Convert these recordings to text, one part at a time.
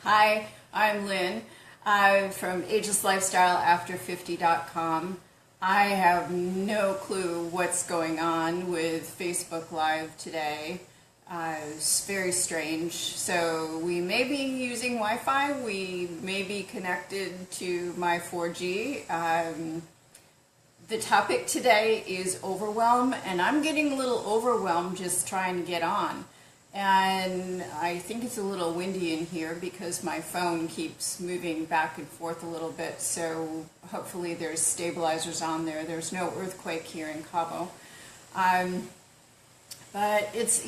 Hi, I'm Lynn from agelesslifestyleafter50.com. I have no clue what's going on with Facebook Live today. It's very strange. So we may be using Wi-Fi. We may be connected to my 4G. The topic today is overwhelm, and I'm getting a little overwhelmed just trying to get on. And I think it's a little windy in here because my phone keeps moving back and forth a little bit, so hopefully there's stabilizers on there. There's no earthquake here in Cabo. But it's,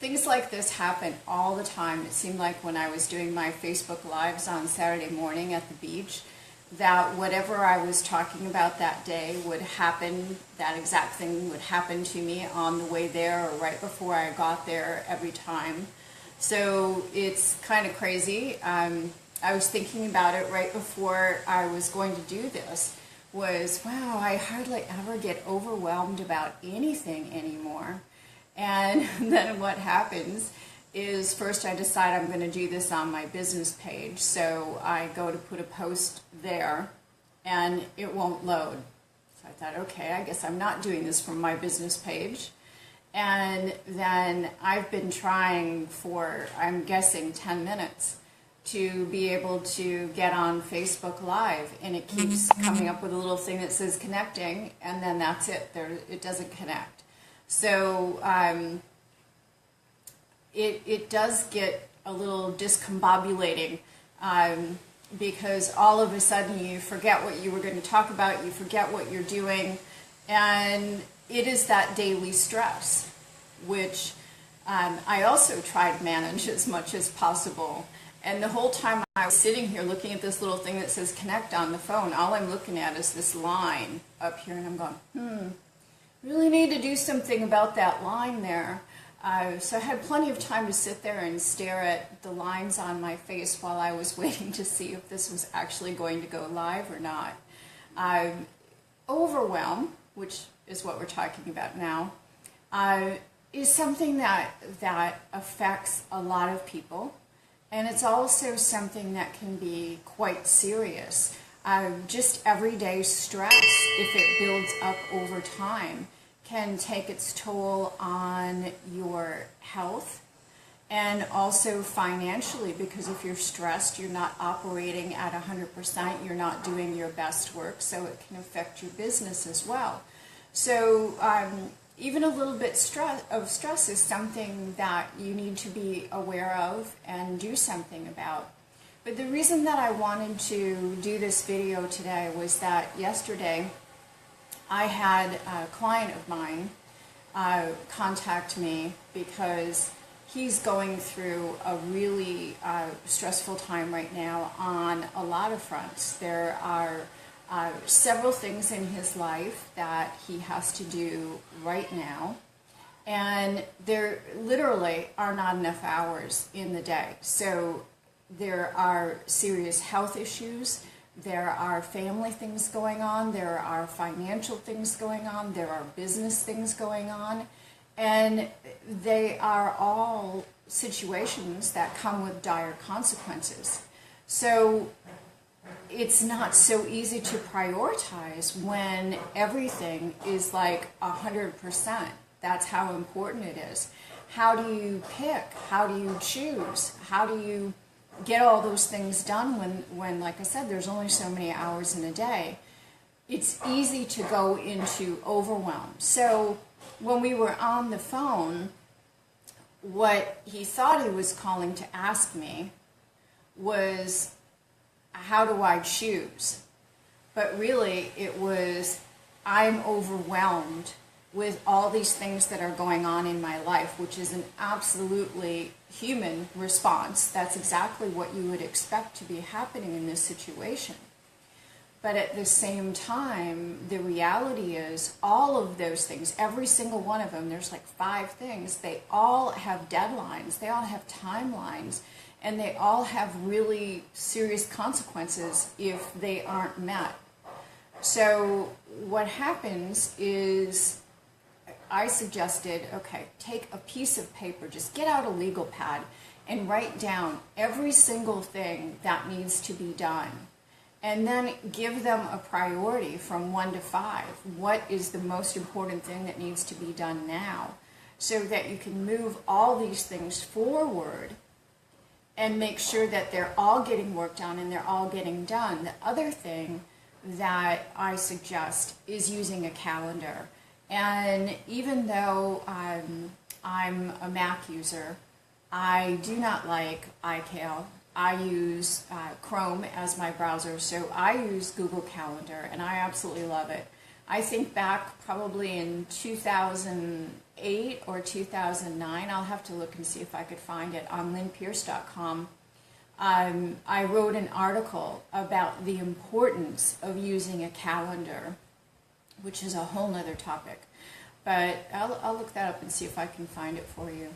things like this happen all the time. It seemed like when I was doing my Facebook Lives on Saturday morning at the beach, that whatever I was talking about that day would happen, that exact thing would happen to me on the way there or right before I got there every time. So it's kind of crazy. I was thinking about it right before I was going to do this, was, wow, I hardly ever get overwhelmed about anything anymore. And then what happens is first I decide I'm going to do this on my business page, so I go to put a post there and it won't load. So I thought, okay, I guess I'm not doing this from my business page. And then I've been trying for, I'm guessing, 10 minutes to be able to get on Facebook Live, and it keeps coming up with a little thing that says connecting, and then that's it. It doesn't connect. So it does get a little discombobulating because all of a sudden you forget what you were going to talk about, you forget what you're doing, and it is that daily stress, which I also try to manage as much as possible. And the whole time I was sitting here looking at this little thing that says connect on the phone, all I'm looking at is this line up here, and I'm going, really need to do something about that line there. So I had plenty of time to sit there and stare at the lines on my face while I was waiting to see if this was actually going to go live or not. Overwhelm, which is what we're talking about now, is something that affects a lot of people, and it's also something that can be quite serious. Just everyday stress, if it builds up over time, can take its toll on your health and also financially, because if you're stressed, you're not operating at 100%, you're not doing your best work, so it can affect your business as well. So even a little bit of stress is something that you need to be aware of and do something about. But the reason that I wanted to do this video today was that yesterday I had a client of mine contact me because he's going through a really stressful time right now on a lot of fronts. There are several things in his life that he has to do right now, and there literally are not enough hours in the day. So there are serious health issues. There are family things going on, there are financial things going on, there are business things going on, and they are all situations that come with dire consequences. So it's not so easy to prioritize when everything is like 100%. That's how important it is. How do you pick? How do you choose? How do you get all those things done when, like I said, there's only so many hours in a day? It's easy to go into overwhelm. So when we were on the phone, what he thought he was calling to ask me was, how do I choose? But really it was, I'm overwhelmed with all these things that are going on in my life, which is an absolutely human response. That's exactly what you would expect to be happening in this situation. But at the same time, the reality is all of those things, every single one of them, there's like 5 things, they all have deadlines, they all have timelines, and they all have really serious consequences if they aren't met. So what happens is, I suggested, okay, take a piece of paper, just get out a legal pad and write down every single thing that needs to be done. And then give them a priority from 1 to 5. What is the most important thing that needs to be done now? So that you can move all these things forward and make sure that they're all getting worked on and they're all getting done. The other thing that I suggest is using a calendar. And even though I'm a Mac user, I do not like iCal. I use Chrome as my browser, so I use Google Calendar, and I absolutely love it. I think back probably in 2008 or 2009, I'll have to look and see if I could find it, on lynnpierce.com. I wrote an article about the importance of using a calendar, which is a whole nother topic. But I'll look that up and see if I can find it for you.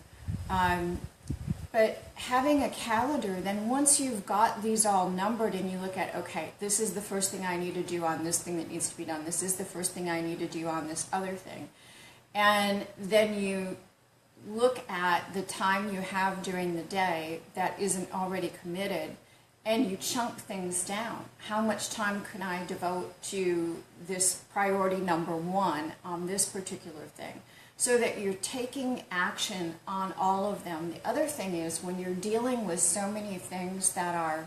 But having a calendar, then once you've got these all numbered and you look at, okay, this is the first thing I need to do on this thing that needs to be done. This is the first thing I need to do on this other thing. And then you look at the time you have during the day that isn't already committed, and you chunk things down. How much time can I devote to this priority number 1 on this particular thing? So that you're taking action on all of them. The other thing is, when you're dealing with so many things that are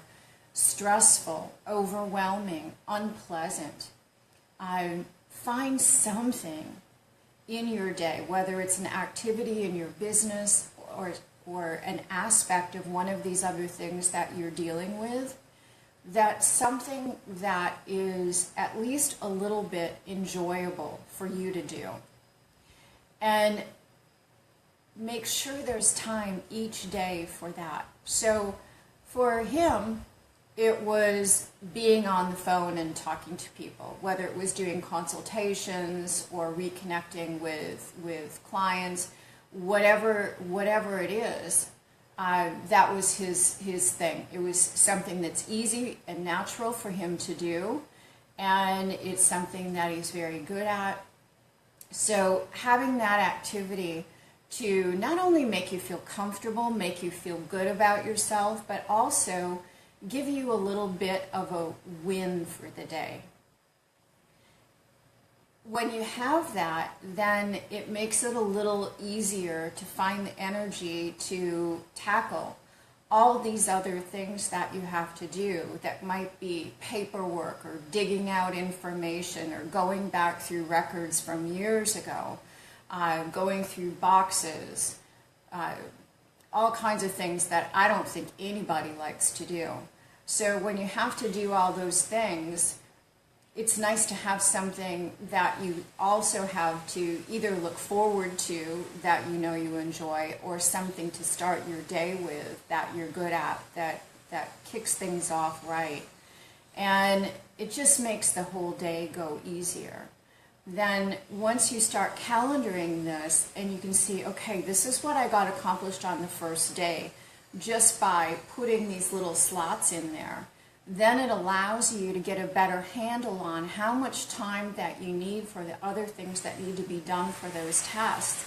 stressful, overwhelming, unpleasant, find something in your day, whether it's an activity in your business or an aspect of one of these other things that you're dealing with, that's something that is at least a little bit enjoyable for you to do. And make sure there's time each day for that. So for him, it was being on the phone and talking to people, whether it was doing consultations or reconnecting with clients, whatever it is, that was his thing. It was something that's easy and natural for him to do, and it's something that he's very good at. So having that activity to not only make you feel comfortable, make you feel good about yourself, but also give you a little bit of a win for the day. When you have that, then it makes it a little easier to find the energy to tackle all these other things that you have to do, that might be paperwork or digging out information or going back through records from years ago, going through boxes, all kinds of things that I don't think anybody likes to do. So when you have to do all those things, it's nice to have something that you also have to either look forward to, that you know you enjoy, or something to start your day with that you're good at, that kicks things off right. And it just makes the whole day go easier. Then once you start calendaring this and you can see, okay, this is what I got accomplished on the first day just by putting these little slots in there, then it allows you to get a better handle on how much time that you need for the other things that need to be done for those tasks.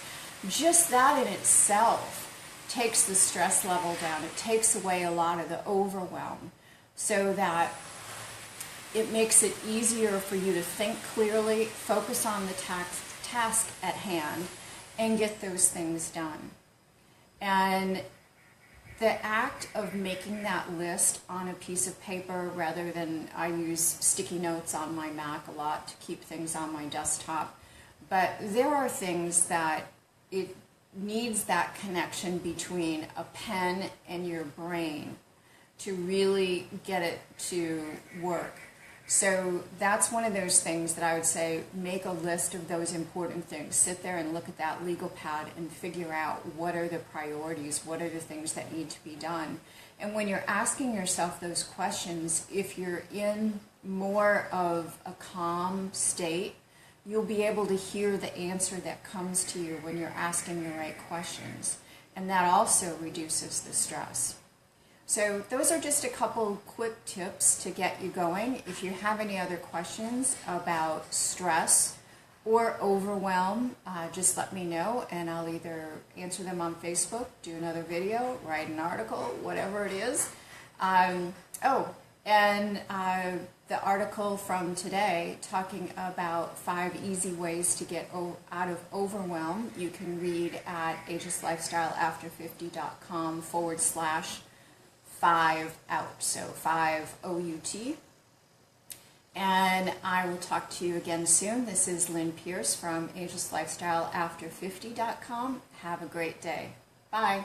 Just that in itself takes the stress level down. It takes away a lot of the overwhelm, so that it makes it easier for you to think clearly, focus on the task at hand, and get those things done. And the act of making that list on a piece of paper, rather than, I use sticky notes on my Mac a lot to keep things on my desktop, but there are things that it needs that connection between a pen and your brain to really get it to work. So that's one of those things that I would say, make a list of those important things. Sit there and look at that legal pad and figure out what are the priorities, what are the things that need to be done. And when you're asking yourself those questions, if you're in more of a calm state, you'll be able to hear the answer that comes to you when you're asking the right questions. And that also reduces the stress. So those are just a couple quick tips to get you going. If you have any other questions about stress or Overwhelm, just let me know and I'll either answer them on Facebook, do another video, write an article, whatever it is. The article from today talking about 5 easy ways to get out of overwhelm, you can read at agelessLifestyleAfter50.com/5out, so 5 OUT. And I will talk to you again soon. This is Lynn Pierce from agelesslifestyleafter50.com. Have a great day. Bye.